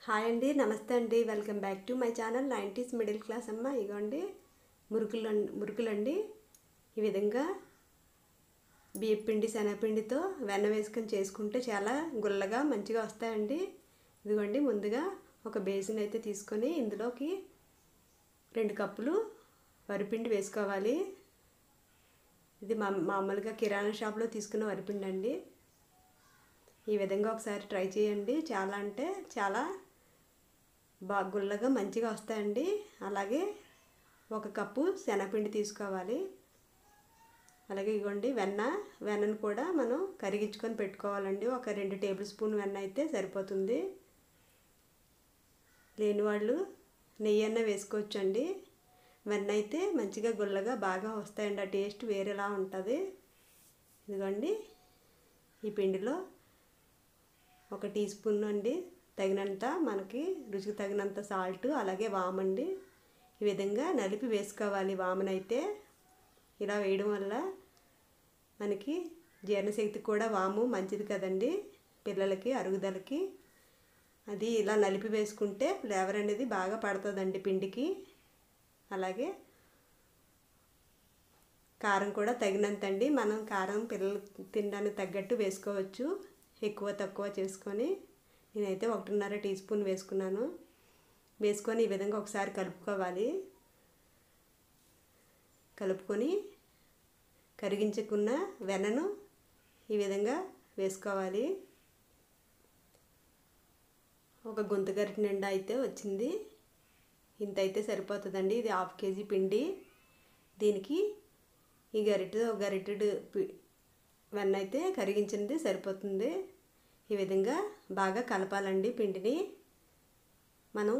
Hi అండి, నమస్తే అండి. Welcome back to my channel 90s middle class అమ్మ. ఇగోండి మురుకులండి. ఈ విధంగా బియ్యం పిండి శనగపిండితో వెన్న వేసుకొని చేసుకుంటే చాలా గుల్లగా మంచిగా వస్తాయండి. ఇదిగోండి, ముందుగా ఒక బేసిన్ అయితే తీసుకొని ఇందులోకి 2 కప్పులు వరిపిండి వేసుకోవాలి. ఇది మామూలుగా కిరాణా షాప్లో తీసుకున్న వరిపిండి అండి. ఈ విధంగా ఒకసారి ట్రై చేయండి. చాలా అంటే చాలా బాగా గుల్లగా మంచిగా వస్తాయండి. అలాగే 1 కప్పు శనగపిండి తీసుకోవాలి. అలాగే ఇవ్వండి వెన్నను కూడా మనం కరిగించుకొని పెట్టుకోవాలండి. ఒక 2 టేబుల్ స్పూన్ వెన్న అయితే సరిపోతుంది. లేని వాళ్ళు నెయ్యి అన్న వేసుకోవచ్చండి. వెన్న అయితే మంచిగా గుల్లగా బాగా వస్తాయండి. ఆ టేస్ట్ వేరేలా ఉంటుంది. ఇదిగోండి, ఈ పిండిలో 1 టీ స్పూన్ అండి, తగినంత మనకి రుచికి తగినంత సాల్ట్, అలాగే వామండి. ఈ విధంగా నలిపి వేసుకోవాలి. వామనైతే ఇలా వేయడం వల్ల మనకి జీర్ణశక్తి కూడా వాము మంచిది కదండి, పిల్లలకి అరుగుదలకి. అది ఇలా నలిపి వేసుకుంటే ఫ్లేవర్ అనేది బాగా పడుతుందండి పిండికి. అలాగే కారం కూడా తగినంత అండి. మనం కారం పిల్లలు తినడానికి తగ్గట్టు వేసుకోవచ్చు, ఎక్కువ తక్కువ చేసుకొని. నేనైతే 1.5 టీ స్పూన్ వేసుకున్నాను. వేసుకొని ఈ విధంగా ఒకసారి కలుపుకోవాలి. కలుపుకొని కరిగించుకున్న వెన్నను ఈ విధంగా వేసుకోవాలి. ఒక గుంత గరిటె నిండా అయితే వచ్చింది. ఇంత అయితే సరిపోతుందండి. ఇది 1/2 కేజీ పిండి. దీనికి ఈ గరిటెడు వెన్న అయితే కరిగించింది సరిపోతుంది. ఈ విధంగా బాగా కలపాలండి పిండిని. మనం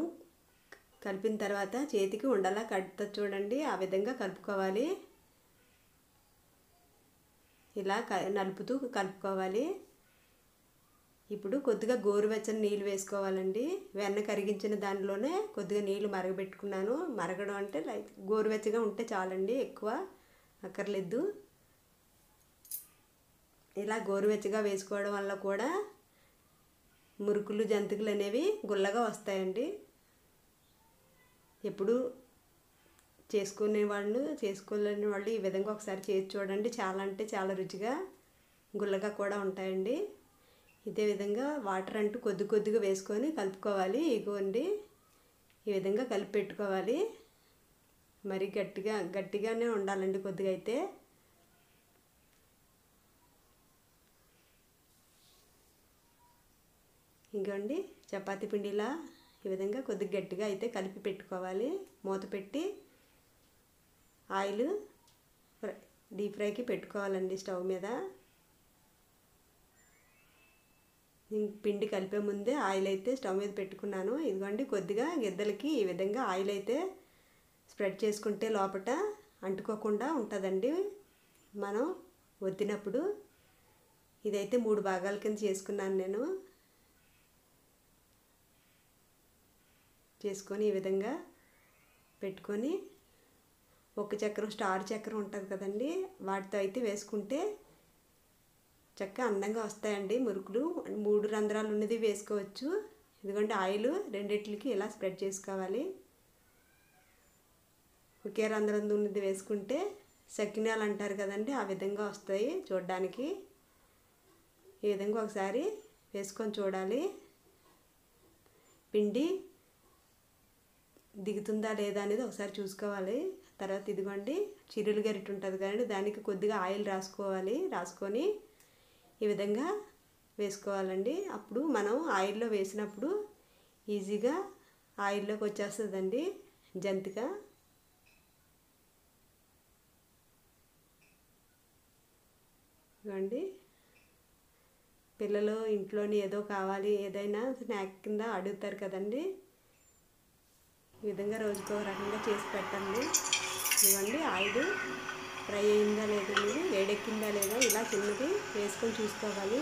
కలిపిన తర్వాత చేతికి ఉండలా కడుతుంది చూడండి, ఆ విధంగా కలుపుకోవాలి. ఇలా నలుపుతూ కలుపుకోవాలి. ఇప్పుడు కొద్దిగా గోరువెచ్చని నీళ్ళు వేసుకోవాలండి. వెన్న కరిగించిన దానిలోనే కొద్దిగా నీళ్ళు మరగబెట్టుకున్నాను. మరగడం అంటే గోరువెచ్చగా ఉంటే చాలండి, ఎక్కువ అక్కర్లేదు. ఇలా గోరువెచ్చగా వేసుకోవడం వల్ల కూడా మురుకులు జంతికలు అనేవి గుల్లగా వస్తాయండి. ఎప్పుడు చేసుకోలేని వాళ్ళు ఈ విధంగా ఒకసారి చేసి చూడండి. చాలా అంటే చాలా రుచిగా గుల్లగా కూడా ఉంటాయండి. ఇదే విధంగా వాటర్ అంటూ కొద్దిగా వేసుకొని కలుపుకోవాలి. ఇగోండి, ఈ విధంగా కలిపి పెట్టుకోవాలి. మరి గట్టిగానే ఉండాలండి కొద్దిగా అయితే. ఇంకోండి, చపాతీ పిండిలా ఈ విధంగా కొద్దిగా గట్టిగా అయితే కలిపి పెట్టుకోవాలి. మూత పెట్టి ఆయిల్ డీప్ ఫ్రైకి పెట్టుకోవాలండి స్టవ్ మీద. పిండి కలిపే ముందే ఆయిల్ అయితే స్టవ్ మీద పెట్టుకున్నాను. ఇదిగోండి, కొద్దిగా గిద్దలకి ఈ విధంగా ఆయిల్ అయితే స్ప్రెడ్ చేసుకుంటే లోపట అంటుకోకుండా ఉంటుందండి మనం వత్తినప్పుడు. ఇదైతే 3 భాగాల కింద చేసుకున్నాను నేను. చేసుకొని ఈ విధంగా పెట్టుకొని ఒక చక్రం, స్టార్ చక్రం ఉంటుంది కదండి, వాటితో అయితే వేసుకుంటే చక్కగా అందంగా వస్తాయండి మురుకులు. 3 రంధ్రాలు ఉన్నది వేసుకోవచ్చు. ఇదిగోండి, ఆయిల్ రెండిట్లకి ఇలా స్ప్రెడ్ చేసుకోవాలి. ఒకే రంధ్రం ఉన్నది వేసుకుంటే సకినాలు అంటారు కదండి, ఆ విధంగా వస్తాయి చూడడానికి. ఈ విధంగా ఒకసారి వేసుకొని చూడాలి. పిండి దిగుతుందా లేదా అనేది ఒకసారి చూసుకోవాలి. తర్వాత ఇదిగోండి, చిరులు గరిటె ఉంటుంది కదండి, దానికి కొద్దిగా ఆయిల్ రాసుకొని ఈ విధంగా వేసుకోవాలండి. అప్పుడు మనం ఆయిల్లో వేసినప్పుడు ఈజీగా ఆయిల్లోకి వచ్చేస్తుందండి జంతిక. ఇదిగోండి, పిల్లలు ఇంట్లోని ఏదో కావాలి, ఏదైనా స్నాక్ కింద అడుగుతారు కదండి, ఈ విధంగా రోజుకో రకంగా చేసి పెట్టండి. ఇవ్వండి, ఆయిల్ ఫ్రై అయిందా లేదా అనేది, వేడెక్కిందా లేదా ఇలా చిన్నది వేసుకొని చూసుకోవాలి.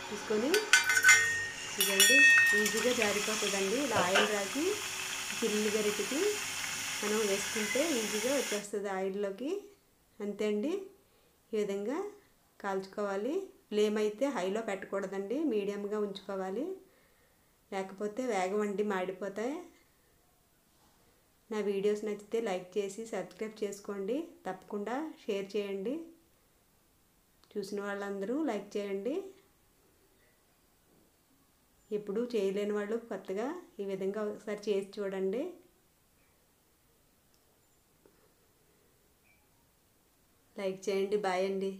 చూసుకొని ఇదండి ఈజీగా జారిపోతుందండి. ఇలా ఆయిల్ రాసి చిల్లు గరిటెకి మనం వేసుకుంటే ఈజీగా వచ్చేస్తుంది ఆయిల్లోకి. అంతే అండి, ఈ విధంగా కాల్చుకోవాలి. ఫ్లేమ్ అయితే హైలో పెట్టకూడదండి, మీడియంగా ఉంచుకోవాలి. లేకపోతే వేగవండి మాడిపోతాయి. నా వీడియోస్ నచ్చితే లైక్ చేసి సబ్స్క్రైబ్ చేసుకోండి. తప్పకుండా షేర్ చేయండి. చూసిన వాళ్ళందరూ లైక్ చేయండి. ఎప్పుడూ చేయలేని వాళ్ళు కొత్తగా ఈ విధంగా ఒకసారి చేసి చూడండి. లైక్ చేయండి. బాయ్ అండి.